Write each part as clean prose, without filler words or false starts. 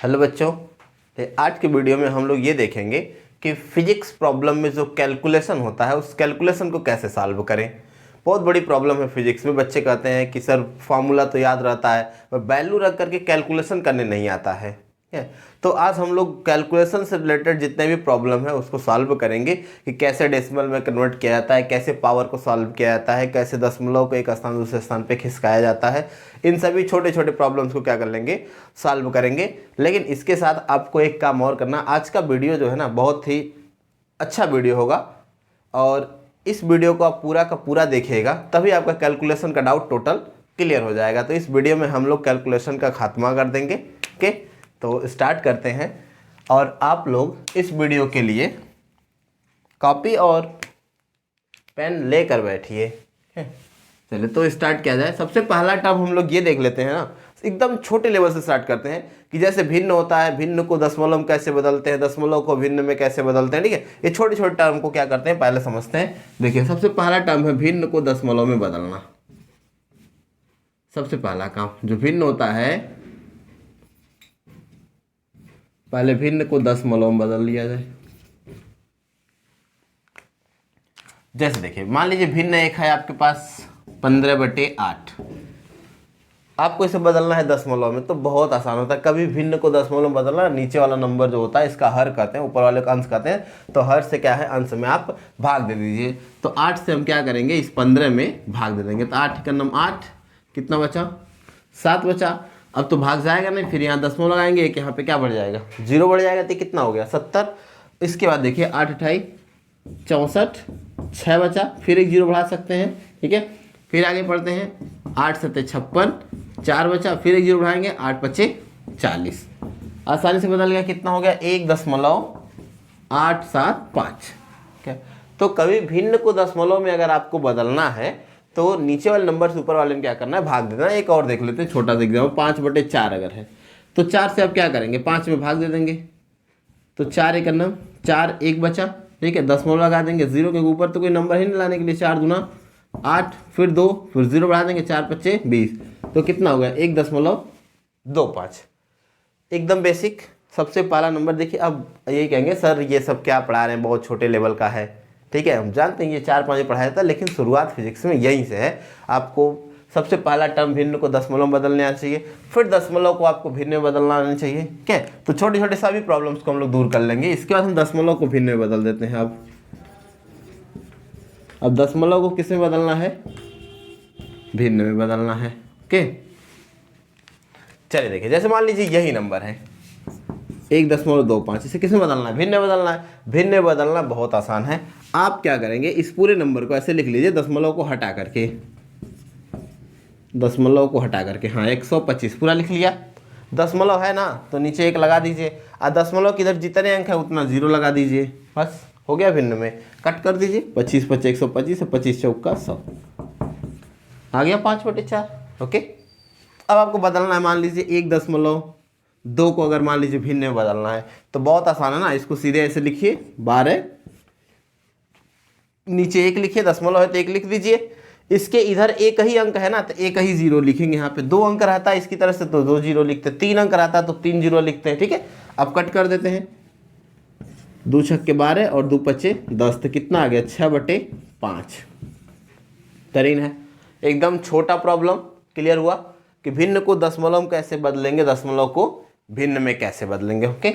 Hello बच्चों, आज के वीडियो में हम लोग ये देखेंगे कि फिजिक्स प्रॉब्लम में जो कैलकुलेशन होता है उस कैलकुलेशन को कैसे सॉल्व करें। बहुत बड़ी प्रॉब्लम है फिजिक्स में। बच्चे कहते हैं कि सर फार्मूला तो याद रहता है पर वैल्यू रख करके कैलकुलेशन करने नहीं आता है। तो आज हम लोग कैलकुलेशन से रिलेटेड जितने भी प्रॉब्लम है उसको सॉल्व करेंगे कि कैसे डेसिमल में कन्वर्ट किया जाता है, कैसे पावर को सॉल्व किया जाता है, कैसे दशमलव को एक स्थान दूसरे स्थान पे खिसकाया जाता है। इन सभी छोटे छोटे प्रॉब्लम्स को क्या कर लेंगे, सॉल्व करेंगे। लेकिन इसके साथ आपको एक काम और करना। आज का वीडियो जो है ना बहुत ही अच्छा वीडियो होगा और इस वीडियो को आप पूरा का पूरा देखिएगा तभी आपका कैलकुलेशन का डाउट टोटल क्लियर हो जाएगा। तो इस वीडियो में हम लोग कैलकुलेशन का खात्मा कर देंगे। ओके, तो स्टार्ट करते हैं। और आप लोग इस वीडियो के लिए कॉपी और पेन लेकर बैठिए। चलिए तो स्टार्ट किया जाए। सबसे पहला टर्म हम लोग ये देख लेते हैं ना, एकदम छोटे लेवल से स्टार्ट करते हैं कि जैसे भिन्न होता है, भिन्न को दशमलव में कैसे बदलते हैं, दशमलव को भिन्न में कैसे बदलते हैं। ठीक है, ये छोटे छोटे टर्म को क्या करते हैं पहले समझते हैं। देखिए सबसे पहला टर्म है भिन्न को दशमलव में बदलना। सबसे पहला काम जो भिन्न होता है, पहले भिन्न को दशमलव में बदल लिया जाए। जैसे देखिए मान लीजिए भिन्न एक है आपके पास 15/8, आपको इसे बदलना है दशमलव में। तो बहुत आसान होता है। कभी भिन्न को दशमलव में बदलना, नीचे वाला नंबर जो होता है इसका हर कहते हैं, ऊपर वाले का अंश कहते हैं। तो हर से क्या है, अंश में आप भाग दे दीजिए। तो 8 से हम क्या करेंगे, इस 15 में भाग दे देंगे। तो 8 का नंबर 8, कितना बचा, 7 बचा। अब तो भाग जाएगा नहीं, फिर यहाँ दशमलव लगाएंगे, एक यहाँ पे क्या बढ़ जाएगा, 0 बढ़ जाएगा। तो कितना हो गया, 70। इसके बाद देखिए 8 8 64, 6 बचा, फिर एक 0 बढ़ा सकते हैं। ठीक है, फिर आगे पढ़ते हैं। 8 7 56, 4 बचा, फिर एक 0 बढ़ाएंगे, 8 5 40। आसानी से बदल गया। कितना हो गया, 1.875। क्या, तो कभी भिन्न को दशमलव में अगर आपको बदलना है तो नीचे वाले नंबर से ऊपर वाले में क्या करना है, भाग देना। एक और देख लेते हैं, छोटा सा एग्जाम्पल। 5/4 अगर है तो 4 से आप क्या करेंगे, 5 में भाग दे देंगे। तो 4 एक नंबर 4, 1 बचा। ठीक है, दशमलव लगा देंगे, 0 के ऊपर तो कोई नंबर ही नहीं लाने के लिए। 4 दूना 8, फिर 2, फिर 0 बढ़ा देंगे, 4 5 20। तो कितना हो गया, 1.25। एकदम बेसिक सबसे पहला नंबर। देखिए अब यही कहेंगे सर ये सब क्या पढ़ा रहे हैं, बहुत छोटे लेवल का है। ठीक है, हम जानते हैं ये 4-5 पढ़ाया जाता है, लेकिन शुरुआत फिजिक्स में यहीं से है। आपको सबसे पहला टर्म भिन्न को दशमलव में बदलने आना चाहिए, फिर दशमलव को आपको भिन्न में बदलना आना चाहिए। क्या, तो छोटे छोटे सभी प्रॉब्लम्स को हम लोग दूर कर लेंगे। इसके बाद हम दशमलव को भिन्न में बदल देते हैं। अब दशमलव को किस में बदलना है, भिन्न में बदलना है। ओके, चलिए देखिए जैसे मान लीजिए यही नंबर है 1.25, इसे किस में बदलना है, भिन्न में बदलना है। भिन्न में बदलना बहुत आसान है। आप क्या करेंगे, इस पूरे नंबर को ऐसे लिख लीजिए, दशमलव को हटा करके, दशमलव को हटा करके। हाँ 125 पूरा लिख लिया। दशमलव है ना तो नीचे 1 लगा दीजिए, और दशमलव की इधर जितने अंक है उतना 0 लगा दीजिए। बस हो गया। भिन्न में कट कर दीजिए, 25 5 125 से 25 चौका 100 आ गया 5/4। ओके, अब आपको बदलना है। मान लीजिए 1.2 को अगर मान लीजिए भिन्न में बदलना है तो बहुत आसान है ना। इसको सीधे ऐसे लिखिए, 12 नीचे 1 लिखिए, दशमलव है तो 1 लिख दीजिए। इसके इधर एक ही अंक है ना तो एक ही 0 लिखेंगे। यहाँ पे 2 अंक रहता है इसकी तरफ से तो 2 0 लिखते हैं, 3 अंक रहता है तो 3 0 लिखते हैं। ठीक है, अब कट कर देते हैं। 2 छक्के 12 और 2 पचे 10, तो कितना आ गया, 6/5। तरीन है, एकदम छोटा प्रॉब्लम। क्लियर हुआ कि भिन्न को दशमलव में कैसे बदलेंगे, दशमलव को भिन्न में कैसे बदलेंगे। ओके,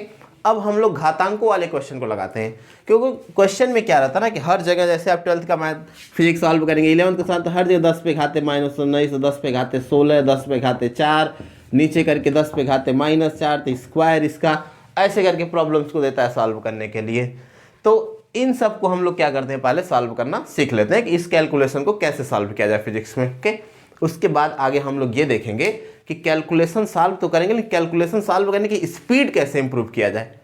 अब हम लोग घातांकों वाले क्वेश्चन को लगाते हैं, क्योंकि क्वेश्चन में क्या रहता है ना कि हर जगह जैसे आप 12th का मैथ फिजिक्स सॉल्व करेंगे, 11th के साथ तो हर जगह 10 पे घाते -19, 10 पे घाते 16, 10 पे घाते 4, नीचे करके 10 पे घाते -4, तो स्क्वायर इसका ऐसे करके प्रॉब्लम्स को देता है सॉल्व करने के लिए। तो इन सब को हम लोग क्या करते हैं, पहले सॉल्व करना सीख लेते हैं कि इस कैलकुलेशन को कैसे सॉल्व किया जाए फिजिक्स में। ओके, उसके बाद आगे हम लोग ये देखेंगे कि कैलकुलेशन सॉल्व तो करेंगे, लेकिन कैलकुलेशन सॉल्व करने की स्पीड कैसे इंप्रूव किया जाए,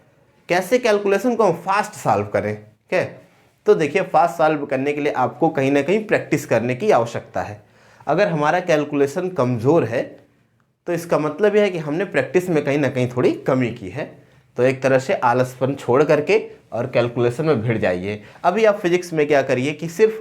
कैसे कैलकुलेशन को हम फास्ट सॉल्व करें। ठीक है, तो देखिए फास्ट सॉल्व करने के लिए आपको कहीं ना कहीं प्रैक्टिस करने की आवश्यकता है। अगर हमारा कैलकुलेशन कमज़ोर है तो इसका मतलब यह है कि हमने प्रैक्टिस में कहीं ना कहीं थोड़ी कमी की है। तो एक तरह से आलसपन छोड़ करके और कैलकुलेशन में भिड़ जाइए। अभी आप फिजिक्स में क्या करिए कि सिर्फ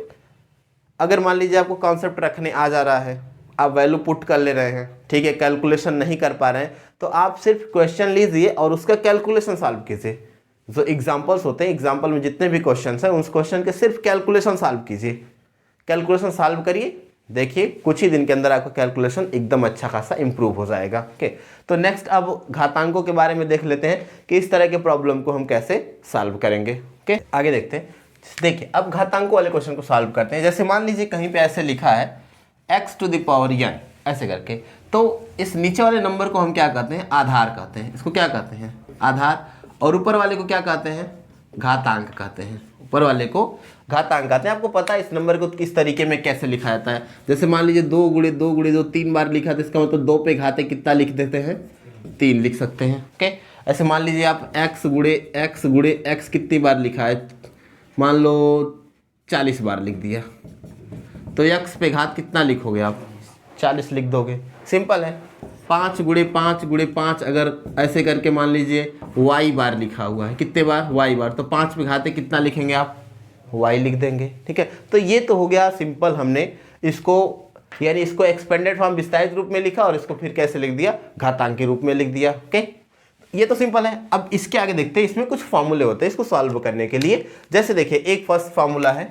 अगर मान लीजिए आपको कॉन्सेप्ट रखने आ जा रहा है आप वैल्यू पुट कर ले रहे हैं, ठीक है, कैलकुलेशन नहीं कर पा रहे हैं, तो आप सिर्फ क्वेश्चन लीजिए और उसका कैलकुलेशन सॉल्व कीजिए। जो एग्जाम्पल्स होते हैं, एग्जाम्पल में जितने भी क्वेश्चन हैं उस क्वेश्चन के सिर्फ कैलकुलेशन सॉल्व कीजिए, कैलकुलेशन सॉल्व करिए, देखिए कुछ ही दिन के अंदर आपका कैलकुलेशन एकदम अच्छा खासा इंप्रूव हो जाएगा। ओके, तो नेक्स्ट अब घातांकों के बारे में देख लेते हैं कि इस तरह के प्रॉब्लम को हम कैसे सॉल्व करेंगे। ओके, आगे देखते हैं। देखिए अब घातांकों वाले क्वेश्चन को सॉल्व करते हैं। जैसे मान लीजिए कहीं पे ऐसे लिखा है x⁻n ऐसे करके, तो इस नीचे वाले नंबर को हम क्या कहते हैं, आधार कहते हैं। इसको क्या कहते हैं, आधार। और ऊपर वाले को क्या कहते हैं, घातांक कहते हैं। ऊपर वाले को घातांक कहते हैं। आपको पता है इस नंबर को किस तरीके में कैसे लिखा जाता है। जैसे मान लीजिए 2 × 2 × 2 3 बार लिखा, तो इसका मतलब 2 पे घाते कितना लिख देते हैं, 3 लिख सकते हैं। ओके, ऐसे मान लीजिए आप x × x कितनी बार लिखा है, मान लो 40 बार लिख दिया, तो x पे घात कितना लिखोगे आप, 40 लिख दोगे। सिंपल है। 5 × 5 × 5 अगर ऐसे करके मान लीजिए y बार लिखा हुआ है, कितने बार, y बार, तो 5 पे घाते कितना लिखेंगे आप, y लिख देंगे। ठीक है, तो ये तो हो गया सिंपल, हमने इसको यानी इसको एक्सपेंडेड फॉर्म विस्तारित रूप में लिखा और इसको फिर कैसे लिख दिया, घातांक के रूप में लिख दिया। ओके, ये तो सिंपल है। अब इसके आगे देखते हैं, इसमें कुछ फॉर्मूले होते हैं इसको सॉल्व करने के लिए। जैसे देखिए एक फर्स्ट फॉर्मूला है,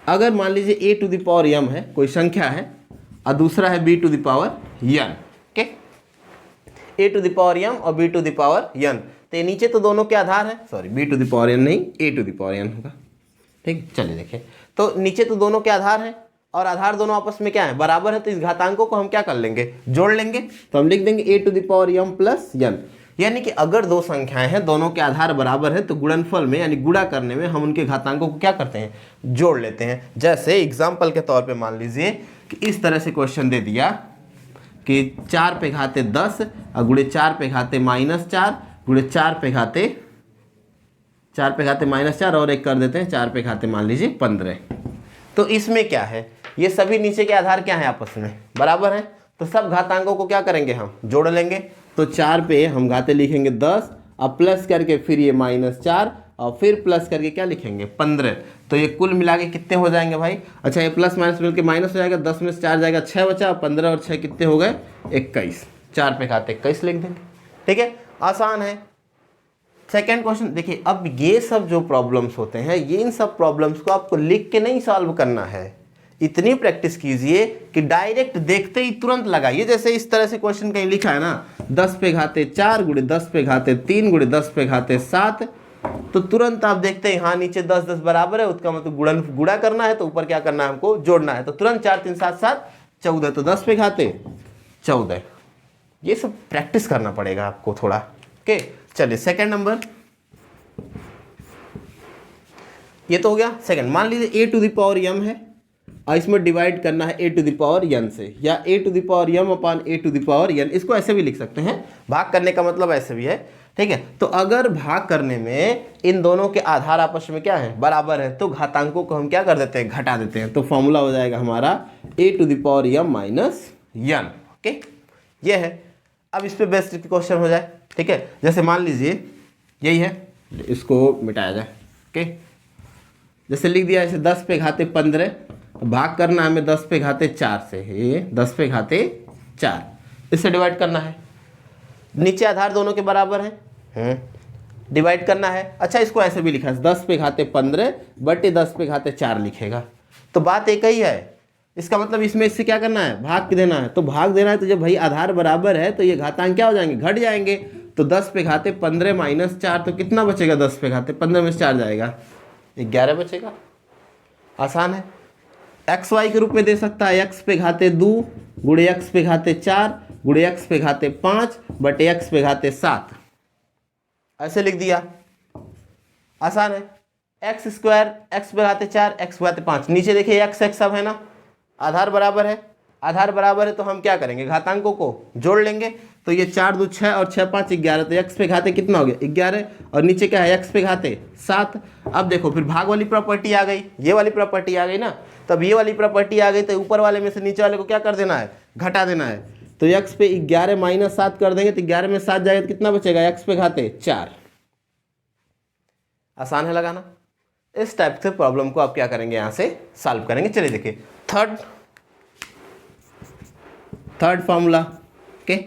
अगर मान लीजिए a⁻m है, कोई संख्या है, और दूसरा है b⁻n। ओके, a⁻m और b⁻n, तो ये नीचे तो दोनों के आधार है, सॉरी b⁻n नहीं, a⁻n होगा। ठीक, चलिए देखिए, तो नीचे तो दोनों के आधार है और आधार दोनों आपस में क्या है, बराबर है, तो इस घातांकों को हम क्या कर लेंगे, जोड़ लेंगे। तो हम लिख देंगे a⁻m + n, यानी कि अगर दो संख्याएं हैं, दोनों के आधार बराबर है, तो गुणनफल में यानी गुणा करने में हम उनके घातांकों को क्या करते हैं, जोड़ लेते हैं। जैसे एग्जाम्पल के तौर पे मान लीजिए कि इस तरह से क्वेश्चन दे दिया कि 4 पे घाते 10 और गुणे 4 पे घाते -4 गुणे 4 पे घाते -4 और एक कर देते हैं 4 पे घाते मान लीजिए 15। तो इसमें क्या है, ये सभी नीचे के आधार क्या है, आपस में बराबर है, तो सब घातांकों को क्या करेंगे, हम जोड़ लेंगे। तो 4 पे हम घाते लिखेंगे 10 और प्लस करके फिर ये -4 और फिर प्लस करके क्या लिखेंगे 15। तो ये कुल मिला के कितने हो जाएंगे भाई, अच्छा ये प्लस माइनस मिलकर माइनस हो जाएगा, 10 में से 4 जाएगा 6 बचा, 15 और 6 कितने हो गए 21, 4 पे घाते 21 लिख देंगे। ठीक है, आसान है। सेकेंड क्वेश्चन देखिए, अब ये सब जो प्रॉब्लम्स होते हैं, ये इन सब प्रॉब्लम्स को आपको लिख के नहीं सॉल्व करना है, इतनी प्रैक्टिस कीजिए कि डायरेक्ट देखते ही तुरंत लगाइए। जैसे इस तरह से क्वेश्चन कहीं लिखा है ना, 10 पे घाते 4 गुणे 10 पे घाते 3 गुणे 10 पे घाते 7, तो तुरंत आप देखते हैं हाँ नीचे 10 10 बराबर है, उसका मतलब गुणा करना है, तो ऊपर क्या करना है, हमको जोड़ना है। तो तुरंत 4 3 7 7 14, तो 10 पे घाते 14। ये सब प्रैक्टिस करना पड़ेगा आपको थोड़ा। ओके, चलिए सेकंड नंबर, ये तो हो गया सेकंड। मान लीजिए a⁻m है और इसमें डिवाइड करना है a⁻n से, या a⁻m/a⁻n, इसको ऐसे भी लिख सकते हैं, भाग करने का मतलब ऐसे भी है। ठीक है, तो अगर भाग करने में इन दोनों के आधार आपस में क्या है, बराबर है, तो घातांकों को हम क्या कर देते हैं, घटा देते हैं। तो फॉर्मूला हो जाएगा हमारा a⁻m - n। ओके, ये है। अब इस पे बेस्ट क्वेश्चन हो जाए। ठीक है, जैसे मान लीजिए यही है, इसको मिटाया जाए। ओके, जैसे लिख दिया ऐसे 10 पे घाते 15, भाग करना है हमें 10 पे घाते 4 से, ये 10 पे घाते 4, इससे डिवाइड करना है। नीचे आधार दोनों के बराबर हैं, डिवाइड करना है। अच्छा, इसको ऐसे भी लिखा है 10 पे घाते 15 बटे 10 पे घाते 4 लिखेगा, तो बात एक ही है। इसका मतलब इसमें इससे क्या करना है, भाग देना है। तो भाग देना है, तो जब भाई आधार बराबर है तो ये घातांक क्या हो जाएंगे, घट जाएंगे। तो 10 पे घाते 15 - 4, तो कितना बचेगा, 10 पे घाते 15 में से 4 जाएगा 11 बचेगा। आसान है। एक्स वाई के रूप में दे सकता है, x पे घाते 2 गुणे x पे घाते 4 गुणे x पे घाते 5 बटे x पे घाते 7, ऐसे लिख दिया। आसान है। x² x पे घाते 4 x पे घाते 5, नीचे देखिए x सब है ना, आधार बराबर है, आधार बराबर है, तो हम क्या करेंगे, घातांकों को जोड़ लेंगे। तो ये 4 2 6 और 6 5 11, तो x पे घाते कितना हो गया 11, और नीचे क्या है x पे घाते 7। अब देखो फिर भाग वाली प्रॉपर्टी आ गई, ये वाली प्रॉपर्टी आ गई ना, तब ये वाली प्रॉपर्टी आ गई, तो ऊपर वाले में से नीचे वाले को क्या कर देना है, घटा देना है। तो x पे 11 - 7 कर देंगे, तो 11 में 7 जाएगा तो कितना बचेगा, x पे घाते 4। आसान है लगाना। इस टाइप से प्रॉब्लम को आप क्या करेंगे, यहाँ से सॉल्व करेंगे। चलिए देखिए थर्ड, थर्ड फॉर्मूला। ओके,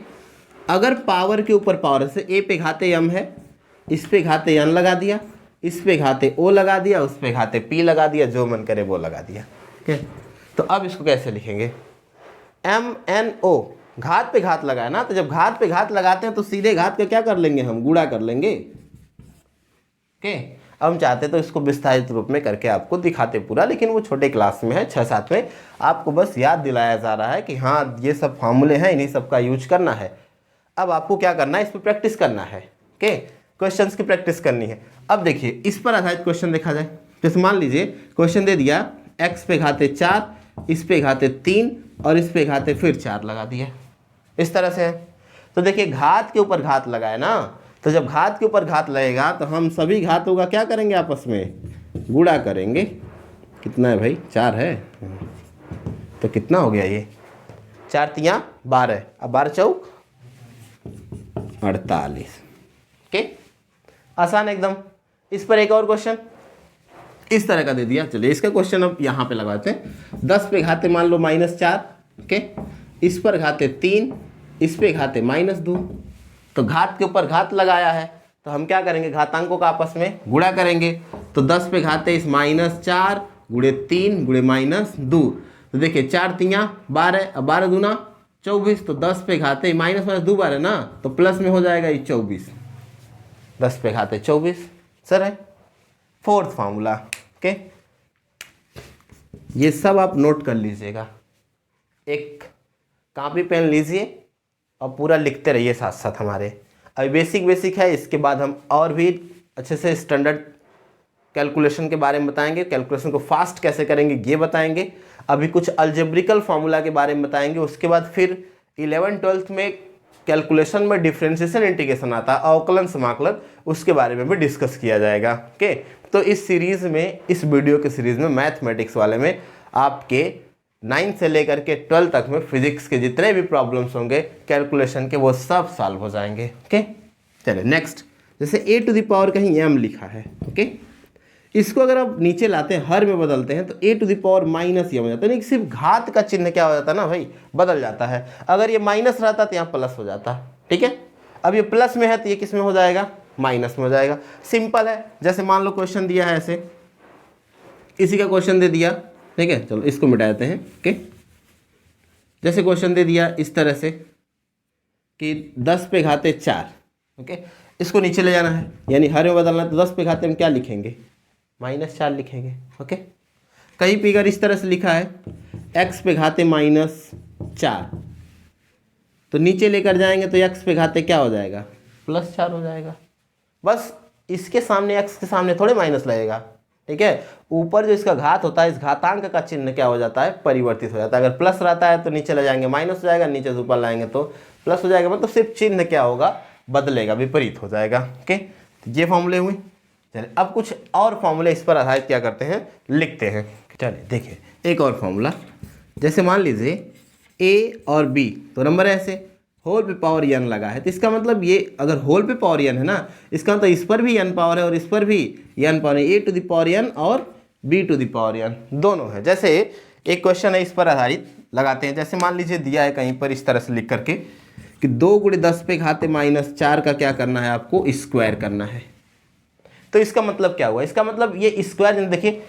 अगर पावर के ऊपर पावर, से ए पे घाते m है, इस पे घाते n लगा दिया, इस पे घाते o लगा दिया, उस पे घाते p लगा दिया, जो मन करे वो लगा दिया। ओके, तो अब इसको कैसे लिखेंगे, m n o, घात पे घात लगाया ना, तो जब घात पे घात लगाते हैं तो सीधे घात का क्या कर लेंगे, हम गुणा कर लेंगे। ओके, अब हम चाहते तो इसको विस्तारित रूप में करके आपको दिखाते पूरा, लेकिन वो छोटे क्लास में है, 6-7 में, आपको बस याद दिलाया जा रहा है कि हाँ ये सब फॉर्मूले हैं, इन्हीं सब का यूज करना है। अब आपको क्या करना है, इस पर प्रैक्टिस करना है। ओके, क्वेश्चंस की प्रैक्टिस करनी है। अब देखिए इस पर आधारित क्वेश्चन देखा जाए, जैसे मान लीजिए क्वेश्चन दे दिया x पे घाते 4, इस पे घाते 3 और इस पे घाते फिर 4 लगा दिया, इस तरह से है। तो देखिए घात के ऊपर घात लगाए ना, तो जब घात के ऊपर घात लगेगा तो हम सभी घातों का क्या करेंगे, आपस में गुणा करेंगे। कितना है भाई, 4 है, तो कितना हो गया ये, 4 तियां 12, अब 12 चौक 48। ओके, आसान एकदम। इस पर एक और क्वेश्चन इस तरह का दे दिया, चलिए इसका क्वेश्चन अब यहाँ पे लगाते हैं। 10 पे घाते मान लो -4, ओके, इस पर घाते 3, इस पे घाते -2, तो घात के ऊपर घात लगाया है, तो हम क्या करेंगे, घातांकों का आपस में गुणा करेंगे। तो 10 पे घाते इस -4 गुणे 3 गुणे -2, तो देखिए 4 तियां 12, अब 12 दूना 24, तो 10 पे घाते -2 बार है ना, तो प्लस में हो जाएगा ये 24, 10 पे घाते 24 सर है। Fourth formula. ओके, ये सब आप नोट कर लीजिएगा, एक कॉपी पेन लीजिए और पूरा लिखते रहिए साथ साथ हमारे। अभी बेसिक है, इसके बाद हम और भी अच्छे से स्टैंडर्ड कैलकुलेशन के बारे में बताएंगे, कैलकुलेशन को फास्ट कैसे करेंगे ये बताएंगे, अभी कुछ अलजेब्रिकल फार्मूला के बारे में बताएंगे, उसके बाद फिर 11th-12th में कैलकुलेशन में डिफरेंशिएशन इंटीग्रेशन आता है, अवकलन समाकलन, उसके बारे में भी डिस्कस किया जाएगा। ओके, तो इस सीरीज़ में, इस वीडियो के सीरीज़ में मैथमेटिक्स वाले में आपके 9 से लेकर के 12 तक में फिजिक्स के जितने भी प्रॉब्लम्स होंगे कैलकुलेशन के, वो सब सॉल्व हो जाएंगे। ओके, चलिए नेक्स्ट, जैसे a टू द पावर कहीं m लिखा है, ओके, इसको अगर आप नीचे लाते हैं, हर में बदलते हैं, तो a to the power -m हो जाता है। नहीं, सिर्फ घात का चिन्ह क्या हो जाता है ना भाई, बदल जाता है। अगर ये माइनस रहता तो यहाँ प्लस हो जाता, ठीक है। अब ये प्लस में है तो ये किस में हो जाएगा, माइनस में हो जाएगा। सिंपल है, जैसे मान लो क्वेश्चन दिया है ऐसे, इसी का क्वेश्चन दे दिया, ठीक है, चलो इसको मिटा देते हैं। ओके, जैसे क्वेश्चन दे दिया इस तरह से कि 10 पे घाते 4, ओके, इसको नीचे ले जाना है, यानी हर में बदलना है, तो 10 पे घाते हम क्या लिखेंगे, -4 लिखेंगे। ओके, कहीं पे अगर इस तरह से लिखा है x पे घाते -4, तो नीचे लेकर जाएंगे तो x पे घाते क्या हो जाएगा, +4 हो जाएगा। बस इसके सामने, x के सामने थोड़े माइनस लगेगा, ठीक है। ऊपर जो इसका घात होता है, इस घातांक का चिन्ह क्या हो जाता है, परिवर्तित हो जाता है। अगर प्लस रहता है तो नीचे ले जाएंगे माइनस हो जाएगा, नीचे से ऊपर लाएंगे तो प्लस हो जाएगा, मतलब सिर्फ चिन्ह क्या होगा, बदलेगा, विपरीत हो जाएगा। ओके, तो ये फॉर्मूले हुए। चलिए अब कुछ और फॉर्मूले इस पर आधारित क्या करते हैं, लिखते हैं। चलिए देखिए एक और फॉर्मूला, जैसे मान लीजिए a और b तो नंबर है ऐसे, होल पे पावर n लगा है, तो इसका मतलब ये अगर होल पे पावर n है ना, इसका मतलब इस पर भी n पावर है और इस पर भी n पावर है, a to the power n और b to the power n दोनों है। जैसे एक क्वेश्चन है इस पर आधारित, लगाते हैं। जैसे मान लीजिए दिया है कहीं पर इस तरह से लिख करके कि 2 × 10 पे घाते -4 का क्या करना है, आपको स्क्वायर करना है। तो इसका मतलब क्या हुआ, इसका मतलब ये स्क्वायर, देखिए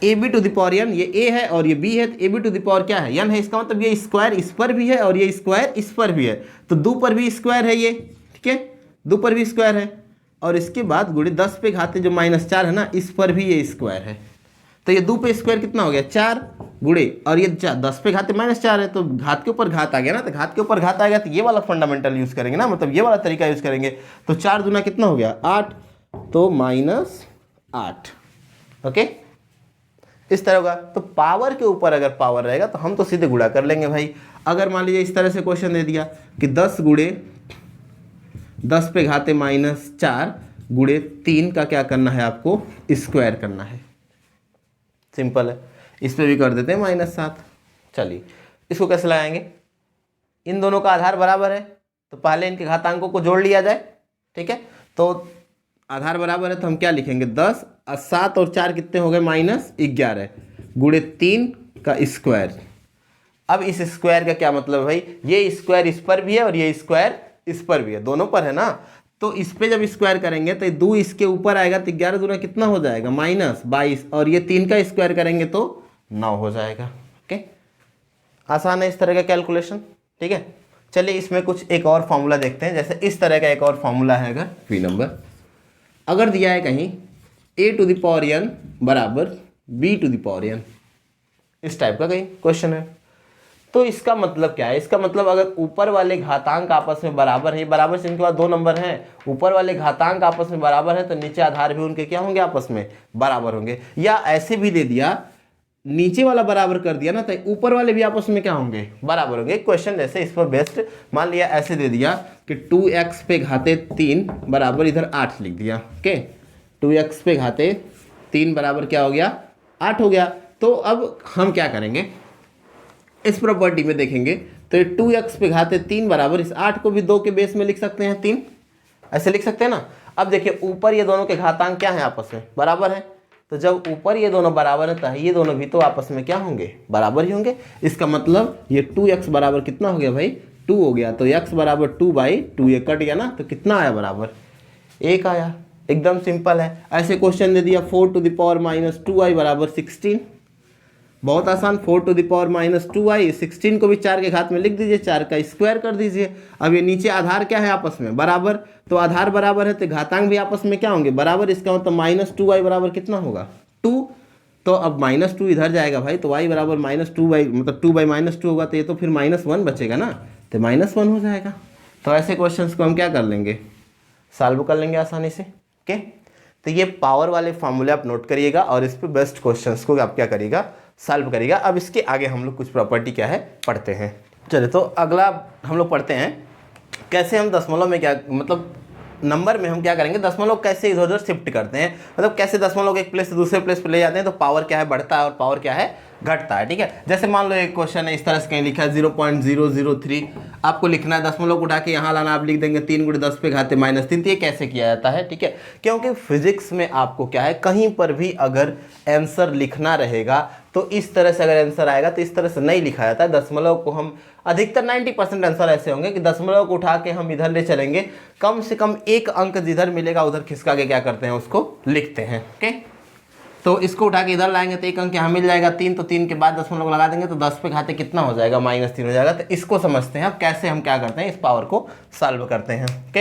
A B to the power n, ये a है और ये b है, तो A B to the power क्या है, n है, इसका मतलब ये स्क्वायर इस पर भी है और ये स्क्वायर इस पर भी है, तो 2 पर भी स्क्वायर है ये, ठीक है, 2 पर भी स्क्वायर है, और इसके बाद गुणे 10 पे घाते जो -4 है ना, इस पर भी ये स्क्वायर है, तो ये 2 पे स्क्वायर कितना हो गया, 4 गुणे, और ये 10 पे घाते -4 है, तो घात के ऊपर घात आ गया ना, तो घात के ऊपर घात आ गया तो ये वाला फंडामेंटल यूज़ करेंगे ना, मतलब ये वाला तरीका यूज़ करेंगे। तो 4 दूना कितना हो गया, 8, तो -8। ओके, इस तरह होगा। तो पावर के ऊपर अगर पावर रहेगा तो हम तो सीधे गुणा कर लेंगे भाई। अगर मान लीजिए इस तरह से क्वेश्चन दे दिया कि 10 गुणे 10 पे घाते -4 गुणे 3 का क्या करना है, आपको स्क्वायर करना है। सिंपल है, इस पर भी कर देते हैं -7। चलिए इसको कैसे लगाएंगे, इन दोनों का आधार बराबर है तो पहले इनके घातांकों को जोड़ लिया जाए, ठीक है। तो आधार बराबर है तो हम क्या लिखेंगे, 10 और 7 और 4 कितने हो गए, -11 गुणे 3 का स्क्वायर। अब इस स्क्वायर का क्या मतलब है भाई, ये स्क्वायर इस पर भी है और ये स्क्वायर इस पर भी है, दोनों पर है ना। तो इस पे जब स्क्वायर करेंगे तो 2 इसके ऊपर आएगा तो 11 दूना कितना हो जाएगा -22, और ये 3 का स्क्वायर करेंगे तो 9 हो जाएगा। ओके, आसान है इस तरह का कैलकुलेशन। ठीक है, चलिए इसमें कुछ एक और फॉर्मूला देखते हैं। जैसे इस तरह का एक और फॉर्मूला है, अगर पी नंबर अगर दिया है कहीं a⁴n बराबर b⁴n, इस टाइप का कहीं क्वेश्चन है, तो इसका मतलब क्या है? इसका मतलब अगर ऊपर वाले घातांक आपस में बराबर है, बराबर से इनके पास 2 नंबर हैं, ऊपर वाले घातांक आपस में बराबर है तो नीचे आधार भी उनके क्या होंगे, आपस में बराबर होंगे। या ऐसे भी दे दिया, नीचे वाला बराबर कर दिया ना तो ऊपर वाले भी आपस में क्या होंगे, बराबर होंगे। क्वेश्चन जैसे इस पर बेस्ट मान लिया ऐसे दे दिया कि 2x पे घाते 3 बराबर इधर 8 लिख दिया। ओके, 2x पे घाते 3 बराबर क्या हो गया, 8 हो गया। तो अब हम क्या करेंगे, इस प्रॉपर्टी में देखेंगे तो 2x पे घाते 3 बराबर इस 8 को भी 2 के बेस में लिख सकते हैं, 3 ऐसे लिख सकते हैं ना। अब देखिए ऊपर ये दोनों के घातांक क्या है, आपस में बराबर है, तो जब ऊपर ये दोनों बराबर है तो ये दोनों भी तो आपस में क्या होंगे, बराबर ही होंगे। इसका मतलब ये 2x बराबर कितना हो गया भाई, 2 हो गया। तो x बराबर 2/2, ये कट गया ना तो कितना आया, बराबर 1 आया। एकदम सिंपल है। ऐसे क्वेश्चन दे दिया 4⁻²i बराबर 16, बहुत आसान। 4⁻²i, 16 को भी 4 के घात में लिख दीजिए, 4 का स्क्वायर कर दीजिए। अब ये नीचे आधार क्या है, आपस में बराबर, तो आधार बराबर है तो घातांक भी आपस में क्या होंगे, बराबर। इसका मतलब -2i बराबर कितना होगा, 2। तो अब -2 इधर जाएगा भाई, तो y बराबर -2 मतलब 2/-2 होगा, तो ये तो फिर -1 बचेगा ना, तो -1 हो जाएगा। तो ऐसे क्वेश्चन को हम क्या कर लेंगे, सॉल्व कर लेंगे आसानी से। ओके, तो ये पावर वाले फॉर्मूले आप नोट करिएगा और इस पर बेस्ट क्वेश्चंस को आप क्या करिएगा, सॉल्व करिएगा। अब इसके आगे हम लोग कुछ प्रॉपर्टी क्या है पढ़ते हैं। चलिए, तो अगला हम लोग पढ़ते हैं कैसे हम दशमलव में क्या मतलब नंबर में हम क्या करेंगे, दशमलव कैसे इधर उधर शिफ्ट करते हैं, मतलब कैसे दशमलव एक प्लेस से दूसरे प्लेस पे ले जाते हैं, तो पावर क्या है बढ़ता है और पावर क्या है घटता है। ठीक है, जैसे मान लो एक क्वेश्चन है इस तरह से कहीं लिखा है 0.003, आपको लिखना है, दशमलव को उठा के यहाँ लाना, आप लिख देंगे 3 × 10 पे घाते -3। तो ये कैसे किया जाता है, ठीक है, क्योंकि फिजिक्स में आपको क्या है, कहीं पर भी अगर आंसर लिखना रहेगा तो इस तरह से अगर आंसर आएगा तो इस तरह से नहीं लिखा जाता है। दशमलव को हम अधिकतर 90% आंसर ऐसे होंगे कि दशमलव को उठा के हम इधर ले चलेंगे, कम से कम एक अंक जिधर मिलेगा उधर खिसका के क्या करते हैं, उसको लिखते हैं। ओके, तो इसको उठा के इधर लाएंगे तो एक अंक यहाँ मिल जाएगा 3, तो 3 के बाद दशमलव लगा देंगे तो 10 पे घाते कितना हो जाएगा, -3 हो जाएगा। तो इसको समझते हैं अब कैसे हम क्या करते हैं, इस पावर को सॉल्व करते हैं। ओके,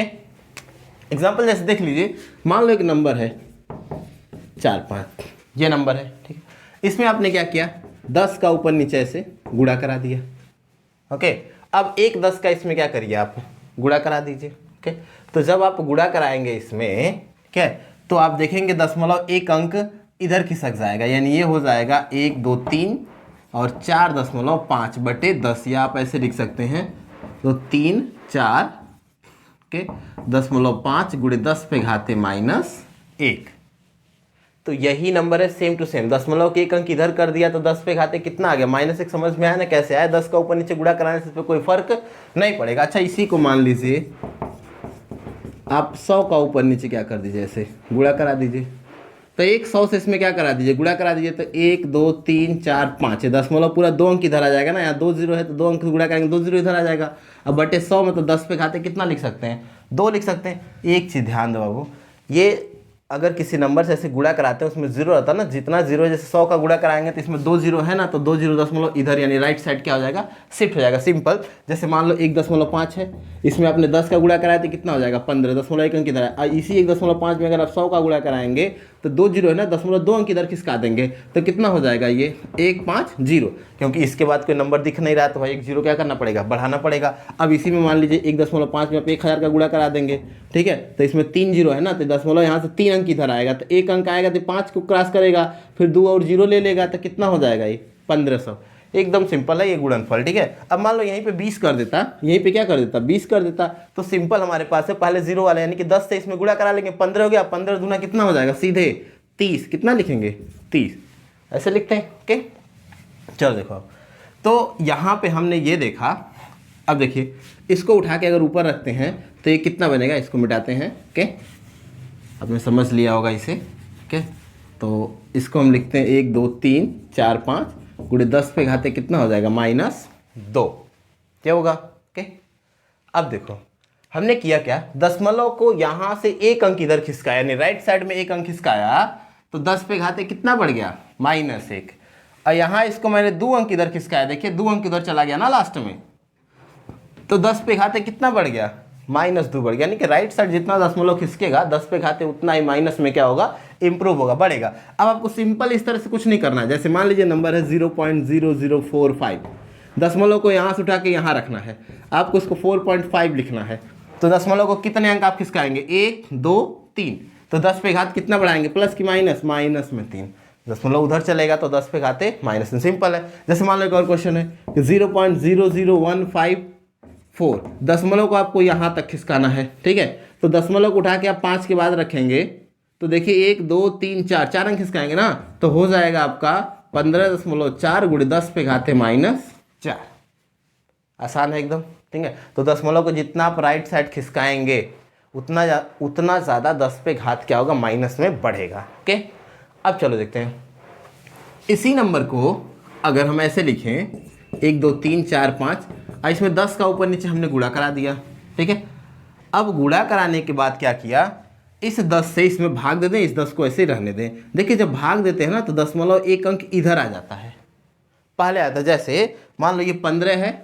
एग्जाम्पल जैसे देख लीजिए, मान लो एक नंबर है 4, 5, ये नंबर है, ठीक है, इसमें आपने क्या किया, 10 का ऊपर नीचे ऐसे गुणा करा दिया। ओके, अब एक 10 का इसमें क्या करिए, आप गुणा करा दीजिए। ओके, तो जब आप गुणा कराएंगे इसमें, क्या है, तो आप देखेंगे दशमलव एक अंक इधर खिसक जाएगा, यानी ये हो जाएगा 1, 2, 3 और 4.5/10, या आप ऐसे लिख सकते हैं तो 3, 4 के 0.5 × 10 पे घाते -1। तो यही नंबर है सेम टू सेम, दशमलव के एक अंक इधर कर दिया तो 10 पे घाते कितना आ गया, -1। समझ में आया ना कैसे आया, 10 का ऊपर नीचे गुणा कराने से इस पर कोई फर्क नहीं पड़ेगा। अच्छा, इसी को मान लीजिए आप 100 का ऊपर नीचे क्या कर दीजिए, ऐसे गुणा करा दीजिए, तो 100 से इसमें क्या करा दीजिए, गुणा करा दीजिए, तो 1, 2, 3, 4, 5 दशमलव पूरा 2 अंक इधर आ जाएगा ना, यहाँ 2 0 है तो 2 अंक गुणा करेंगे 2 0 इधर आ जाएगा। अब बटे 100 में तो 10 पे घाते कितना लिख सकते हैं, 2 लिख सकते हैं। एक चीज़ ध्यान दो बाबू, ये अगर किसी नंबर से ऐसे गुणा कराते हैं उसमें 0 रहता है ना, जितना 0 जैसे 100 का गुणा कराएंगे तो इसमें 2 0 है ना, तो 2 0 दशमलव इधर यानी राइट साइड क्या हो जाएगा, शिफ्ट हो जाएगा। सिंपल, जैसे मान लो 1.5 है, इसमें आपने 10 का गुणा कराया तो कितना हो जाएगा 15, दशमलव एक अंक इधर है। इसी 1.5 में अगर आप 100 का गुणा कराएंगे तो 2 0 है ना, दशमलव 2 अंक इधर खिसका देंगे तो कितना हो जाएगा, ये 150, क्योंकि इसके बाद कोई नंबर दिख नहीं रहा तो भाई 1 0 क्या करना पड़ेगा, बढ़ाना पड़ेगा। अब इसी में मान लीजिए 1.5 में आप 1000 का गुणा करा देंगे, ठीक है, तो इसमें 3 0 है ना, तो दशमलव यहाँ से 3 अंक इधर आएगा, तो 1 अंक आएगा तो 5 को क्रॉस करेगा, फिर 2 और 0 ले लेगा तो कितना हो जाएगा, ये 1500। एकदम सिंपल है ये गुणनफल, ठीक है। अब मान लो यहीं पे 20 कर देता, यहीं पे क्या कर देता, 20 कर देता, तो सिंपल हमारे पास है पहले 0 वाला, यानी कि 10 से इसमें गुणा करा लेंगे, 15 हो गया, 15 दूना कितना हो जाएगा, सीधे 30, कितना लिखेंगे 30, ऐसे लिखते हैं। ओके, चलो देखो, तो यहाँ पे हमने ये देखा। अब देखिए इसको उठा के अगर ऊपर रखते हैं तो ये कितना बनेगा, इसको मिटाते हैं। ओके, आपने समझ लिया होगा इसे। ओके, तो इसको हम लिखते हैं 1, 2, 3, 4, 5 × 10 पे घाते कितना हो जाएगा, 2। क्या होगा? ओके, अब देखो हमने किया क्या, दशमलव को यहां से एक अंक इधर खिसकाया, यानी राइट साइड में एक अंक खिसकाया, तो 10 पे घाते कितना बढ़ गया? -1। और यहां इसको मैंने 2 अंक इधर खिसकाया, देखिए 2 अंक इधर चला गया ना लास्ट में, तो 10 पे घाते कितना बढ़ गया? -2 बढ़ गया। यानी कि राइट साइड जितना दशमलव खिसकेगा 10 पे घाते उतना ही माइनस में क्या होगा? इंप्रूव होगा, बढ़ेगा। अब आपको सिंपल इस तरह से कुछ नहीं करना है। जैसे मान लीजिए नंबर है 0.0045, दशमलव को यहाँ से उठा के यहाँ रखना है, आपको उसको 4.5 लिखना है, तो दशमलव को कितने अंक आप खिसकाएंगे? 1 2 3, तो 10 पे घात कितना बढ़ाएंगे? प्लस की माइनस? माइनस में 3, दशमलव उधर चलेगा तो 10 पे घाते माइनस में। सिंपल है। जैसे मान लो एक और क्वेश्चन है कि 0.00154, दशमलव को आपको यहाँ तक खिसकाना है, ठीक है, तो दशमलव को उठा के आप 5 के बाद रखेंगे, तो देखिए 1 2 3 4, 4 अंक खिसकाएंगे ना, तो हो जाएगा आपका 15.4 गुणे 10 पे घाते -4। आसान है एकदम, ठीक है। तो दशमलव को जितना आप राइट साइड खिसकाएंगे उतना ज़्यादा 10 पे घात क्या होगा? माइनस में बढ़ेगा। ओके, अब चलो देखते हैं इसी नंबर को अगर हम ऐसे लिखें 1 2 3 4 5, इसमें 10 का ऊपर नीचे हमने गुणा करा दिया, ठीक है। अब गुणा कराने के बाद क्या किया, इस 10 से इसमें भाग दे दें, इस 10 को ऐसे ही रहने दें। देखिए जब भाग देते हैं ना तो दशमलव एक अंक इधर आ जाता है, पहले आता है। जैसे मान लो ये 15 है,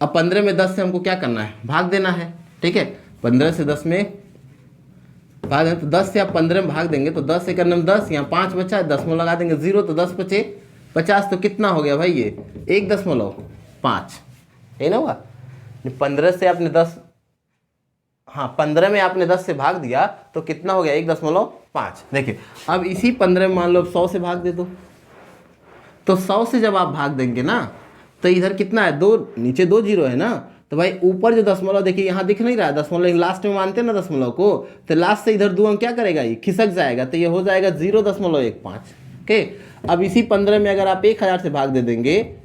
अब 15 में 10 से हमको क्या करना है? भाग देना है, ठीक है। 15 से 10 में भाग दें, तो 10 से आप 15 में भाग देंगे तो 10 एक नंबर 10, यहाँ 5 बचा, दशमलव लगा देंगे 0, तो 10 बचे 50, तो कितना हो गया भाई? ये 1.5, यही ना हुआ। 15 से आपने 10, हाँ 15 में आपने 10 से भाग दिया तो कितना हो गया? 1.5। देखिए अब इसी 15 में मान लो 100 से भाग दे दो, तो 100 से जब आप भाग देंगे ना तो इधर कितना है? 2, नीचे 2 जीरो है ना, तो भाई ऊपर जो दशमलव देखिए यहाँ दिख नहीं रहा है दशमलव, लास्ट में मानते हैं ना दशमलव को, तो लास्ट से इधर 2 अंक क्या करेगा? ये खिसक जाएगा, तो ये हो जाएगा 0.15। ओके, अब इसी 15 में अगर आप 1000 से भाग दे देंगे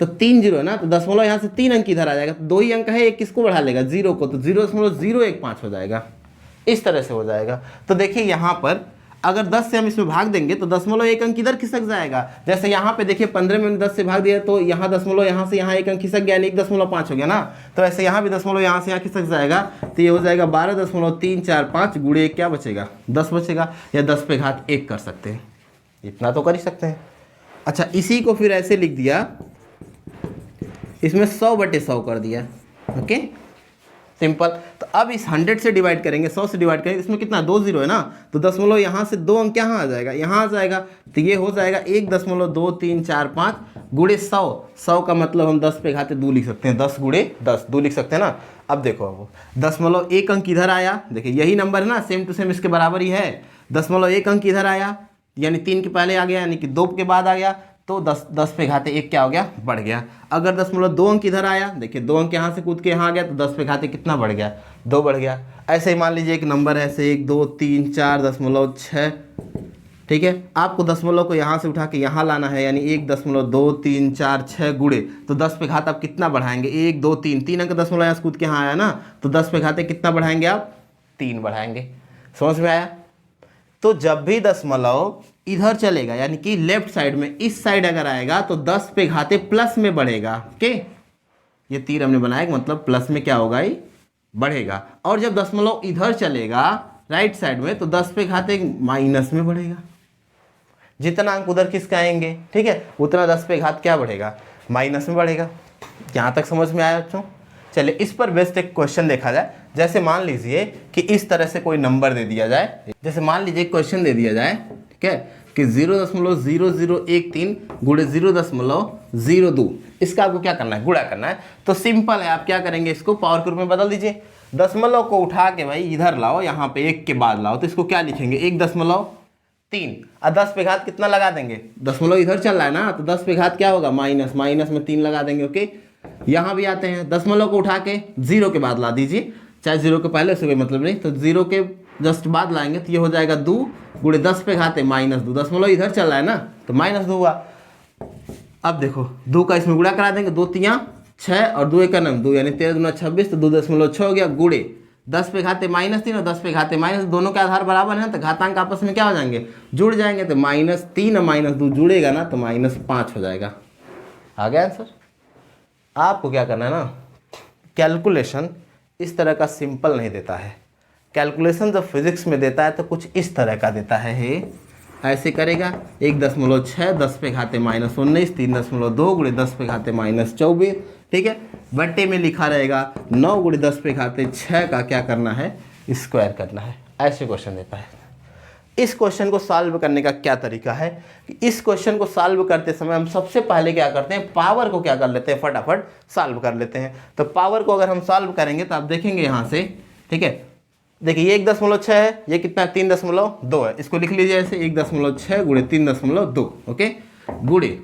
तो 3 जीरो है ना, तो दशमलव यहाँ से 3 अंक इधर आ जाएगा, तो 2 ही अंक है, एक किसको बढ़ा लेगा? 0 को, तो 0.015 हो जाएगा। इस तरह से हो जाएगा। तो देखिए यहाँ पर अगर 10 से हम इसमें भाग देंगे तो दशमलव एक अंक इधर खिसक जाएगा। जैसे यहाँ पे देखिए 15 में 10 से भाग दिया तो यहाँ दशमलव यहाँ से यहाँ एक अंक खिसक गया, 1.5 हो गया ना, तो ऐसे यहाँ भी दशमलव यहाँ से यहाँ खिसक जाएगा, तो ये हो जाएगा 12.345 गुणे क्या बचेगा? 10 बचेगा, या 10 पे घात 1 कर सकते हैं, इतना तो कर ही सकते हैं। अच्छा, इसी को फिर ऐसे लिख दिया, इसमें 100/100 कर दिया। Okay, simple. तो अब इस 100 से डिवाइड करेंगे, 100 से डिवाइड करेंगे, इसमें कितना? 2 जीरो है ना, तो दशमलव यहाँ से 2 अंक यहाँ आ जाएगा, यहाँ आ जाएगा, तो ये हो जाएगा 1.2345 गुणे 100। 100 का मतलब हम 10 पे घाते 2 लिख सकते हैं, 10 गुणे 10 2 लिख सकते हैं ना। अब देखो अब दशमलव एक अंक इधर आया, देखिए यही नंबर है ना, सेम टू सेम इसके बराबर ही है। दशमलव एक अंक इधर आया, यानी 3 के पहले आ गया, यानी कि 2 के बाद आ गया, तो 10 पे घाते 1 क्या हो गया? बढ़ गया। अगर दशमलव 2 अंक इधर आया, देखिए 2 अंक यहाँ से कूद के यहाँ आ गया, तो 10 पे घाते कितना बढ़ गया? 2 बढ़ गया। ऐसे ही मान लीजिए एक नंबर है ऐसे 1 2 3 4.6, ठीक है, आपको दशमलव को यहाँ से उठा के यहाँ लाना है, यानी 1.2346 गुणे, तो 10 पे घात आप कितना बढ़ाएंगे? 1 2 3, 3 अंक दशमलव यहाँ से कूद के यहाँ आया ना, तो 10 पे घाते कितना बढ़ाएंगे आप? 3 बढ़ाएंगे। समझ में आया? तो जब भी दशमलव इधर चलेगा, यानी कि लेफ्ट साइड में, इस साइड अगर आएगा तो 10 पे घाते प्लस में बढ़ेगा। ओके, ये तीर हमने बनाया, मतलब प्लस में क्या होगा? ये बढ़ेगा। और जब दशमलव इधर चलेगा राइट साइड में, तो 10 पे घाते माइनस में बढ़ेगा। जितना अंक उधर खिसकाएंगे, ठीक है, उतना 10 पे घात क्या बढ़ेगा? माइनस में बढ़ेगा। यहाँ तक समझ में आया बच्चों? चलिए इस पर बेस्ट एक क्वेश्चन देखा जाए। जैसे मान लीजिए कि इस तरह से कोई नंबर दे दिया जाए, जैसे मान लीजिए क्वेश्चन दे दिया जाए, ठीक है, कि 0.0013 गुणे 0.02, इसका आपको क्या करना है? गुणा करना है। तो सिंपल है, आप क्या करेंगे? इसको पावर के रूप में बदल दीजिए। दशमलव को उठा के भाई इधर लाओ, यहाँ पे 1 के बाद लाओ, तो इसको क्या लिखेंगे? 1.3, और 10 पे घात कितना लगा देंगे? दशमलव इधर चल रहा है ना, तो 10 पे घात क्या होगा? माइनस, माइनस में 3 लगा देंगे। ओके, यहाँ भी आते हैं, दशमलव को उठा के 0 के बाद ला दीजिए, चाहे 0 के पहले से कोई मतलब नहीं, तो 0 के जस्ट बाद लाएंगे, तो ये हो जाएगा 2 गुणे 10 पे घाते -2, दशमलव इधर चल रहा है ना, तो -2 हुआ। अब देखो 2 का इसमें गुणा करा देंगे, 2 3 6 और 2 1 9, 2 यानी 13 दूना 26, तो 2.6 हो गया, गुणे 10 पे घाते -3 और 10 पे घाते -2, दोनों के आधार बराबर है ना, तो घातांक आपस में क्या हो जाएंगे? जुड़ जाएंगे, तो -3 और -2 जुड़ेगा ना, तो -5 हो जाएगा। आ गया आंसर? आपको क्या करना है ना, कैलकुलेशन इस तरह का सिंपल नहीं देता है। कैलकुलेशन जब फिजिक्स में देता है तो कुछ इस तरह का देता है। हे ऐसे करेगा 1.6 10 पे घाते -19 3.2 गुणे 10 पे घाते -24, ठीक है। बट्टे में लिखा रहेगा 9 गुणे 10 पे घाते 6 का क्या करना है, स्क्वायर करना है। ऐसे क्वेश्चन देता है। इस क्वेश्चन को सॉल्व करने का क्या तरीका है कि इस क्वेश्चन को सॉल्व करते समय हम सबसे पहले क्या करते हैं, पावर को क्या कर लेते हैं, फटाफट सॉल्व कर लेते हैं। तो पावर को अगर हम सॉल्व करेंगे तो आप देखेंगे यहाँ से, ठीक है, देखिए ये 1.6 है, ये कितना 3.2 है, इसको लिख लीजिए ऐसे 1.6 गुणे 3.2, ओके, गुणे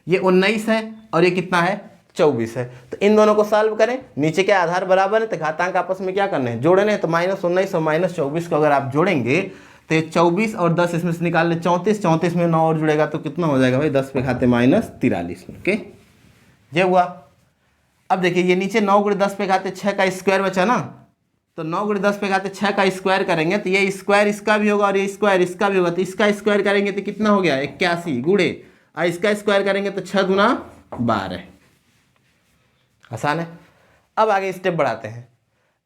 ये 19 है और ये कितना है 24 है। तो इन दोनों को सॉल्व करें, नीचे के आधार बराबर है तो घातांक आपस में क्या करने हैं, जोड़ने हैं। तो -19 और -24 को अगर आप जोड़ेंगे तो ये 24 और 10 इसमें से निकाल ले 34, 34 में 9 और जुड़ेगा तो कितना हो जाएगा भाई 10 पे घाते -43, ओके, ये हुआ। अब देखिए ये नीचे 9 गुणे 10 पे घाते 6 का स्क्वायर बचा ना, तो 9 गुणे 10 पे घाते 6 का स्क्वायर करेंगे तो ये स्क्वायर इसका भी होगा और ये स्क्वायर इसका भी होगा। तो इसका स्क्वायर करेंगे तो कितना हो गया 81 गुणे, और इसका स्क्वायर करेंगे तो 6 दूना 12। आसान है। अब आगे स्टेप बढ़ाते हैं,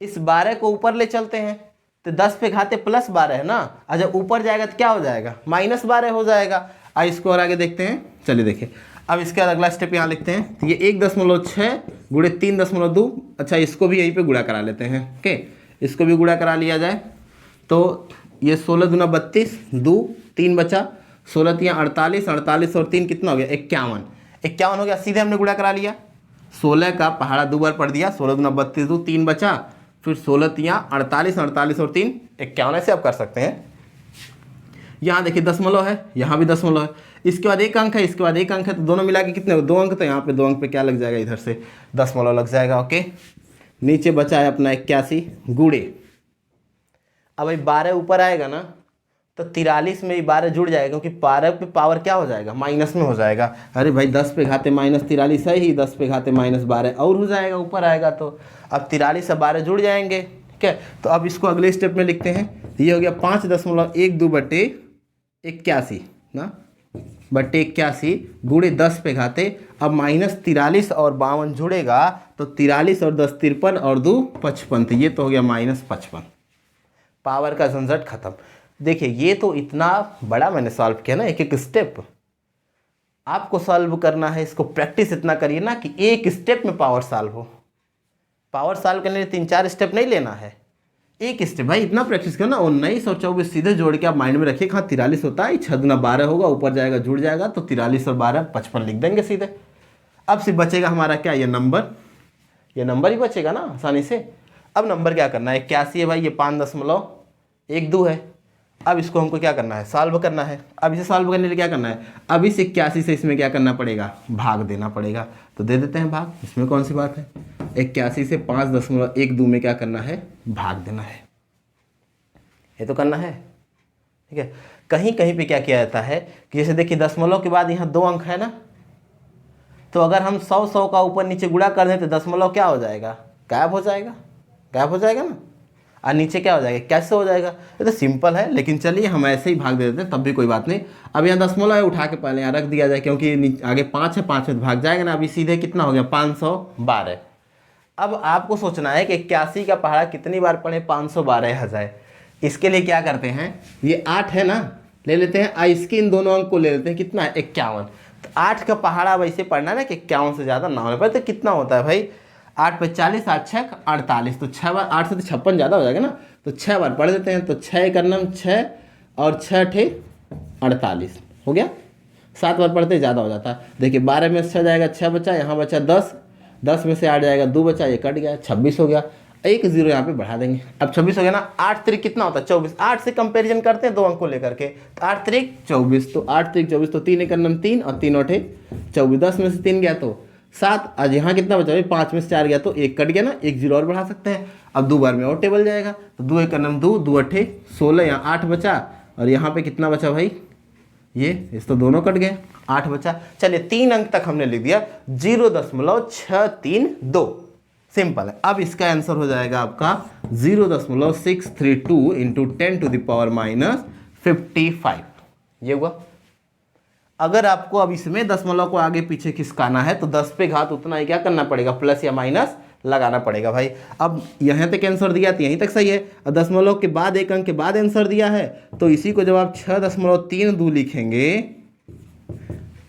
इस 12 को ऊपर ले चलते हैं तो 10 पे घाते +12 है ना, और जब ऊपर जाएगा तो क्या हो जाएगा -12 हो जाएगा। और इसको और आगे देखते हैं, चलिए देखिए। अब इसके बाद अगला स्टेप यहाँ लिखते हैं, तो ये 1.6 गुणे 3.2, अच्छा इसको भी यहीं पे गुणा करा लेते हैं, ओके, इसको भी गुणा करा लिया जाए तो ये 16 दूना 32, 2 3 बचा, 16 तियाँ 48, 48 और 3 कितना हो गया 51, 51 हो गया। सीधे हमने गुणा करा लिया, 16 का पहाड़ा 2 बार पढ़ दिया, 16 दूना 32, 2 3 बचा, फिर 16 तियाँ 48, 48 और 3 51, ऐसे आप कर सकते हैं। यहाँ देखिए दशमलव है, यहाँ भी दशमलव है, इसके बाद एक अंक है, इसके बाद एक अंक है, तो दोनों मिला के कितने 2 अंक, तो यहाँ पे 2 अंक पे क्या लग जाएगा, इधर से दशमलव लग जाएगा, ओके। नीचे बचा है अपना 81 गुणे, अब भाई 12 ऊपर आएगा ना तो 43 में ही 12 जुड़ जाएगा, क्योंकि 12 पे पावर क्या हो जाएगा माइनस में हो जाएगा। अरे भाई 10 पे घाते -43 है ही, 10 पे घाते -12 और हो जाएगा ऊपर आएगा, तो अब 43 से 12 जुड़ जाएंगे, ठीक है। तो अब इसको अगले स्टेप में लिखते हैं, ये हो गया 5.12 बटे 81 ना, बटे 81 गुणे 10 पे घाते, अब -43 और 52 जुड़ेगा तो 43 और 10 53 और 2 55, तो ये तो हो गया -55। पावर का झंझट खत्म। देखिए ये तो इतना बड़ा मैंने सॉल्व किया ना, एक एक स्टेप आपको सॉल्व करना है, इसको प्रैक्टिस इतना करिए ना कि एक स्टेप में पावर सॉल्व हो। पावर सॉल्व करने लिए 3-4 स्टेप नहीं लेना है, एक स्टेप भाई इतना प्रैक्टिस करो ना। 19 और 24 सीधे जोड़ के आप माइंड में रखिए, कहाँ 43 होता है, 6 दूना 12 होगा, ऊपर जाएगा जुड़ जाएगा, तो 43 और 12 55 लिख देंगे सीधे। अब सिर्फ बचेगा हमारा क्या, ये नंबर ही बचेगा ना आसानी से। अब नंबर क्या करना है, 81 है भाई, ये 5.12 है। अब इसको हमको क्या करना है, सॉल्व करना है। अब इसे सॉल्व करने के लिए क्या करना है, अब इस 81 से इसमें क्या करना पड़ेगा, भाग देना पड़ेगा। तो दे देते हैं भाग, इसमें कौन सी बात है। 81 से 5.12 में क्या करना है, भाग देना है, ये तो करना है, ठीक है। कहीं कहीं पे क्या किया जाता है कि जैसे देखिए दशमलव के बाद यहाँ 2 अंक है ना, तो अगर हम 100 का ऊपर नीचे गुणा कर दें तो दशमलव क्या हो जाएगा, गायब हो जाएगा ना, और नीचे क्या हो जाएगा, कैसे हो जाएगा। ये तो सिंपल है, लेकिन चलिए हम ऐसे ही भाग दे देते हैं, तब भी कोई बात नहीं। अब यहाँ दशमलव है, उठा के पहले यहाँ रख दिया जाए, क्योंकि आगे 5 है, 5 में भाग जाएगा ना। अभी सीधे कितना हो गया 512। अब आपको सोचना है कि 81 का पहाड़ा कितनी बार पढ़े 512 आ जाए। इसके लिए क्या करते हैं, ये 8 है ना, ले लेते हैं, इसके इन दोनों अंक को ले लेते हैं, कितना है 51। तो 8 का पहाड़ा वैसे पढ़ना है ना कि 51 से ज़्यादा ना होने पर। तो कितना होता है भाई 8 पे 40, 8 6 48, तो 6 बार 8 से तो 56 ज़्यादा हो जाएगा ना, तो 6 बार पढ़ देते हैं। तो 6 का नाम 6 और 6 ठे 48 हो गया, 7 बार पढ़ते ज़्यादा हो जाता है। देखिए 12 में 6 जाएगा, 6 बचा, यहाँ बचा 10, 10 में से 8 जाएगा, 2 बचा, ये कट गया, 26 हो गया। एक 0 यहाँ पे बढ़ा देंगे, अब 26 हो गया ना। 8 3 कितना होता है 24, 8 से कंपेरिजन करते हैं 2 अंक को लेकर के, तो 8 3 24, तो 8 3 24, तो 3 का नाम 3 और 3 8 24, 10 में से 3 गया तो 7, आज यहाँ कितना बचा भाई 5 में से 4 गया तो 1 कट गया ना, 1 0 और बढ़ा सकते हैं। अब 2 बार में और टेबल जाएगा, तो 2 का नाम 2, 2 8 16, यहाँ 8 बचा, और यहाँ पे कितना बचा भाई, ये इस तो दोनों कट गए, 8 बचा। चलिए 3 अंक तक हमने लिख दिया, 0.632, सिंपल है। अब इसका आंसर हो जाएगा आपका 0.632 × 10⁻⁵ ये हुआ। अगर आपको अब इसमें दशमलव को आगे पीछे खिसकाना है तो 10 पे घात उतना ही क्या करना पड़ेगा, प्लस या माइनस लगाना पड़ेगा भाई। अब यहाँ तक आंसर दिया तो यहीं तक सही है, और दशमलव के बाद एक अंक के बाद आंसर दिया है, तो इसी को जब आप 6.32 लिखेंगे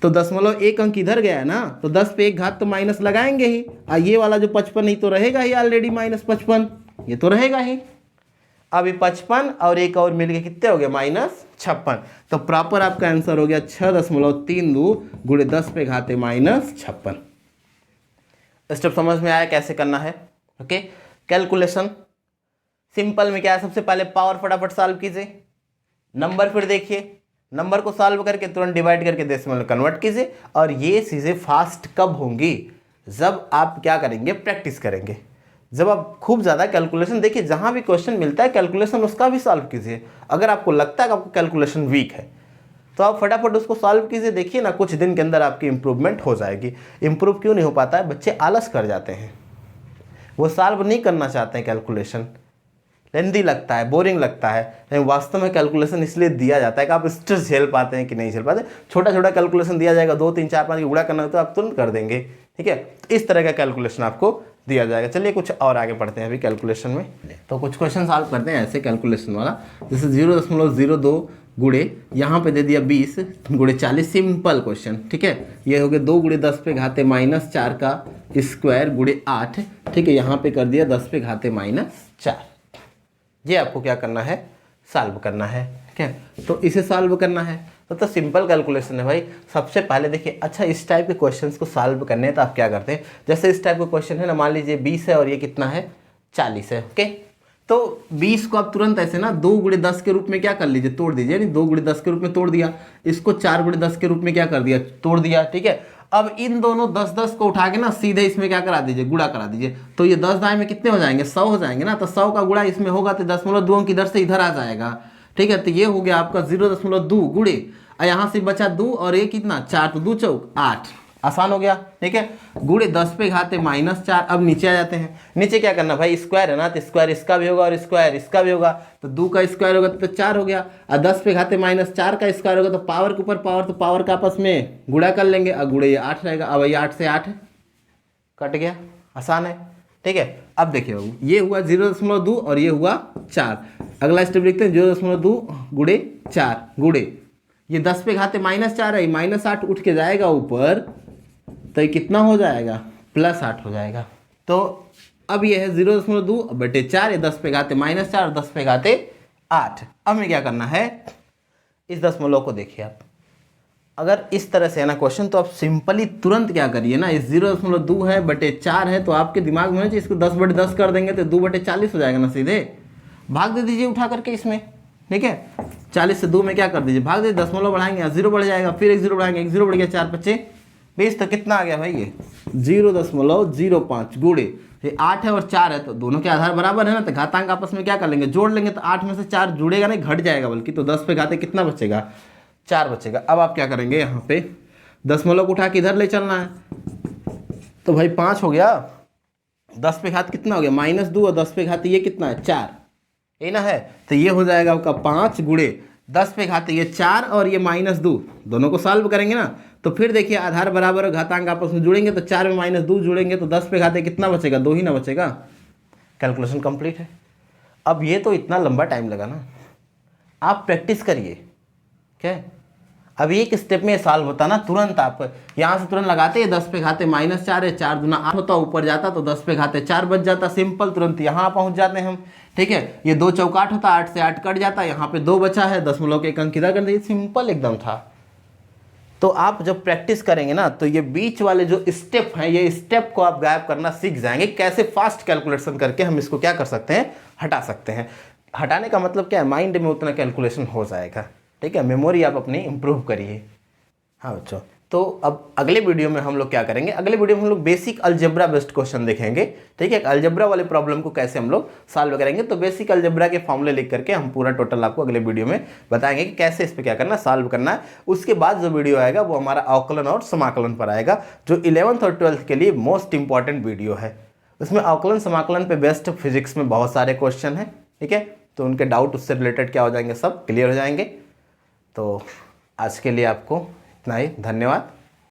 तो दशमलव एक अंक इधर गया है ना, तो 10 पे एक घात तो माइनस लगाएंगे ही, और ये वाला जो 55 ही तो रहेगा ही ऑलरेडी, -55 ये तो रहेगा ही। अब ये 55 और एक और मिलके कितने हो गए, -56। तो प्रॉपर आपका आंसर हो गया 6.32 गुणे 10 पे घाते -56। स्टेप समझ में आया कैसे करना है? ओके, कैलकुलेशन सिंपल में क्या है, सबसे पहले पावर फटाफट सॉल्व कीजिए, नंबर फिर देखिए, नंबर को सॉल्व करके तुरंत डिवाइड करके डेसिमल में कन्वर्ट कीजिए। और ये चीज़ें फास्ट कब होंगी, जब आप क्या करेंगे, प्रैक्टिस करेंगे। जब आप खूब ज़्यादा कैलकुलेशन देखिए, जहाँ भी क्वेश्चन मिलता है कैलकुलेशन उसका भी सॉल्व कीजिए। अगर आपको लगता है कि आपको कैलकुलेशन वीक है तो आप फटाफट उसको सॉल्व कीजिए, देखिए ना कुछ दिन के अंदर आपकी इंप्रूवमेंट हो जाएगी। इंप्रूव क्यों नहीं हो पाता है, बच्चे आलस कर जाते हैं, वो सॉल्व नहीं करना चाहते हैं कैलकुलेशन, लेंदी लगता है, बोरिंग लगता है। लेकिन वास्तव में कैलकुलेशन इसलिए दिया जाता है कि आप स्ट्रेस झेल पाते हैं कि नहीं झेल पाते। छोटा छोटा कैलकुलेशन दिया जाएगा, 2 3 4 5 की गुणा करना हो तो आप तुरंत कर देंगे, ठीक है। इस तरह का कैलकुलेशन आपको दिया जाएगा। चलिए कुछ और आगे पढ़ते हैं अभी कैलकुलेशन में। तो कुछ क्वेश्चन सॉल्व करते हैं ऐसे कैलकुलेशन वाला, जैसे 0.02 गुणे यहाँ पे दे दिया 20 गुणे 40, सिंपल क्वेश्चन, ठीक है। ये हो गया 2 गुणे 10 पे घाते -4 का स्क्वायर गुणे 8, ठीक है। यहाँ पे कर दिया 10 पे घाते -4। ये आपको क्या करना है, सॉल्व करना है, ठीक है। तो इसे सॉल्व करना है तो सिंपल कैलकुलेशन है भाई। सबसे पहले देखिए, अच्छा इस टाइप के क्वेश्चंस को सॉल्व करने हैं तो आप क्या करते हैं, जैसे इस टाइप का क्वेश्चन है ना, मान लीजिए 20 है और ये कितना है, 40 है, ओके। तो 20 को आप तुरंत ऐसे ना 2 गुणे 10 के रूप में क्या कर लीजिए, तोड़ दीजिए, यानी 2 गुणे 10 के रूप में तोड़ दिया। इसको 4 गुणे 10 के रूप में क्या कर दिया, तोड़ दिया, ठीक है। अब इन दोनों 10-10 को उठा के ना सीधे इसमें क्या करा दीजिए, गुणा करा दीजिए। तो ये 10 दाएं में कितने हो जाएंगे, 100 हो जाएंगे ना। तो 100 का गुणा इसमें होगा तो 0.2 अंक इधर से इधर आ जाएगा, ठीक है। तो ये हो गया आपका 0.2 गुणे, यहाँ से बचा 2 और ये कितना 4, तो 2 चौक 8, आसान हो गया, ठीक है। गुणे 10 पे घाते -4। अब नीचे आ जाते हैं, नीचे क्या करना भाई, स्क्वायर है ना, तो स्क्वायर इसका भी होगा और स्क्वायर इसका भी होगा, तो 2 का स्क्वायर होगा तो 4 हो गया, और 10 पे घाते -4 का स्क्वायर होगा तो पावर के ऊपर पावर, तो पावर का आपस में गुणा कर लेंगे, और गुणे ये 8 रहेगा। अब ये 8 से 8 कट गया, आसान है, ठीक है। अब देखिए ये हुआ 0.2 और ये हुआ 4। अगला स्टेप लिखते हैं, 0.2 गुणे 4 गुणे ये 10 पे घाते -4 है, -8 उठ के जाएगा ऊपर, तो ये कितना हो जाएगा, +8 हो जाएगा। तो अब ये है 0.2 बटे 4, ये 10 पे घाते -4, 10 पे घाते 8। अब हमें क्या करना है, इस दशमलव को देखिए आप, अगर इस तरह से है ना क्वेश्चन, तो आप सिंपली तुरंत क्या करिए ना, इस 0.2 है बटे 4 है, तो आपके दिमाग में इसको 10 बटे 10 कर देंगे तो 2 बटे 40 हो जाएगा ना, सीधे भाग दे दीजिए उठा करके इसमें, ठीक है। 40 से 2 में क्या कर दीजिए, भाग दीजिए, दशमलव बढ़ाएंगे, 0 बढ़ जाएगा, फिर एक 0 बढ़ाएंगे, 1 0 बढ़ गया, 4 5 20, तो कितना आ गया भाई, ये 0.05 गुणे ये 8 है और 4 है, तो दोनों के आधार बराबर है ना, तो घातांक आपस में क्या कर लेंगे, जोड़ लेंगे, तो 8 में से 4 जुड़ेगा नहीं, घट जाएगा बल्कि, तो 10 पे घाते कितना बचेगा, 4 बचेगा। अब आप क्या करेंगे, यहाँ पे दशमलव को उठा के इधर ले चलना है, तो भाई 5 हो गया, 10 पे घात कितना हो गया, -2, और 10 पे घात ये कितना है, 4, ये ना है, तो ये हो जाएगा आपका 5 गुणे 10 पे घाते ये 4 और ये -2, दोनों को सॉल्व करेंगे ना, तो फिर देखिए आधार बराबर और घातांक आपस में जुड़ेंगे, तो 4 में -2 जुड़ेंगे तो 10 पे घाते कितना बचेगा, 2 ही ना बचेगा। कैलकुलेशन कंप्लीट है। अब ये तो इतना लंबा टाइम लगा ना, आप प्रैक्टिस करिए, क्या अब एक स्टेप में सॉल्व होता ना, तुरंत आप यहाँ से तुरंत लगाते हैं, 10 पे घाते -4 है, 4 दूना 8 होता, ऊपर जाता तो 10 पे घाते 4 बच जाता, सिंपल, तुरंत यहाँ पहुँच जाते हैं हम, ठीक है। ये 2 चौक 8 होता, 8 से 8 कट जाता, यहाँ पे 2 बचा है, दशमलव के एक अंक इधर कर दिए, सिंपल एकदम था। तो आप जब प्रैक्टिस करेंगे ना, तो ये बीच वाले जो स्टेप हैं, ये स्टेप को आप गायब करना सीख जाएंगे, कैसे फास्ट कैलकुलेशन करके हम इसको क्या कर सकते हैं, हटा सकते हैं। हटाने का मतलब क्या है, माइंड में उतना कैलकुलेशन हो जाएगा, ठीक है। मेमोरी आप अपनी इंप्रूव करिए। हाँ बच्चों, तो अब अगले वीडियो में हम लोग क्या करेंगे, अगले वीडियो में हम लोग बेसिक अलजेब्रा बेस्ड क्वेश्चन देखेंगे, ठीक है। अलजेब्रा वाले प्रॉब्लम को कैसे हम लोग सॉल्व करेंगे, तो बेसिक अलजेब्रा के फॉर्मूले लिख करके हम पूरा टोटल आपको अगले वीडियो में बताएंगे कि कैसे इस पर क्या करना, सॉल्व करना है। उसके बाद जो वीडियो आएगा वो हमारा अवकलन और समाकलन पर आएगा, जो 11th और 12th के लिए मोस्ट इंपॉर्टेंट वीडियो है। उसमें अवकलन समाकलन पे बेस्ट फिजिक्स में बहुत सारे क्वेश्चन हैं, ठीक है। तो उनके डाउट उससे रिलेटेड क्या हो जाएंगे, सब क्लियर हो जाएंगे। तो आज के लिए आपको इतना ही, धन्यवाद।